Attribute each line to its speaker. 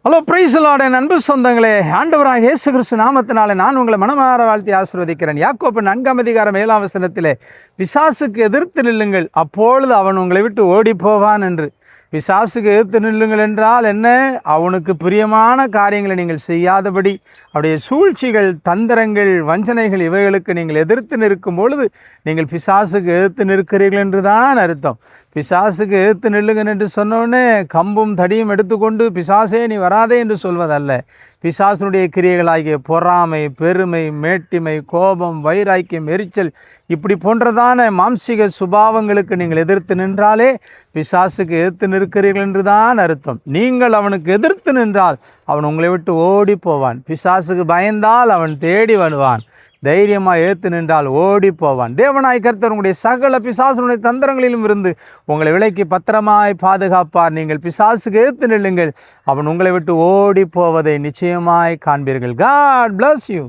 Speaker 1: Hello price Lord என் அன்பு சொந்தங்களே, ஆண்டவராக இயேசு கிறிஸ்து நாமத்தினாலே நான் உங்களை மனமார வாழ்த்தி ஆசீர்வதிக்கிறேன். யாக்கோபு 4:7 பிசாசுக்கு எதிர்த்து நில்லுங்கள், அப்பொழுது அவன் உங்களை விட்டு ஓடி போவான் என்று. பிசாசுக்கு எதிர்த்து நில்லுங்கள் என்றால் என்ன? அவனுக்கு பிரியமான காரியங்களை நீங்கள் செய்யாதபடி, அவருடைய சூழ்ச்சிகள், தந்திரங்கள், வஞ்சனைகள் இவைகளுக்கு நீங்கள் எதிர்த்து நிற்கும் பொழுது நீங்கள் பிசாசுக்கு எதிர்த்து நிற்கிறீர்கள் என்று தான் அர்த்தம். பிசாசுக்கு எதிர்த்து நில்லுங்கள் என்று சொன்னோடனே கம்பும் தடியும் எடுத்துக்கொண்டு பிசாசே நீ வராதே என்று சொல்வதல்ல. பிசாசனுடைய கிரியைகளாகிய பொறாமை, பெருமை, மேட்டிமை, கோபம், வைராக்கியம், எரிச்சல் இப்படி போன்றதான மாம்சிக சுபாவங்களுக்கு நீங்கள் எதிர்த்து நின்றாலே பிசாசுக்கு எதிர்த்து நிற்கிறீர்கள் என்று தான் அர்த்தம். நீங்கள் அவனுக்கு எதிர்த்து நின்றால் அவன் உங்களை விட்டு ஓடி போவான். பிசாசுக்கு பயந்தால் அவன் தேடி வருவான். தைரியமாக ஏற்று நின்றால் ஓடி போவான். தேவனாய் கர்த்தர் உங்களுடைய சகல பிசாசுடைய தந்திரங்களிலும் இருந்து உங்களை விலைக்கு பத்திரமாய் பாதுகாப்பார். நீங்கள் பிசாசுக்கு ஏற்று நில்லுங்கள், அவன் உங்களை விட்டு ஓடி போவதை நிச்சயமாய் காண்பீர்கள். God bless you.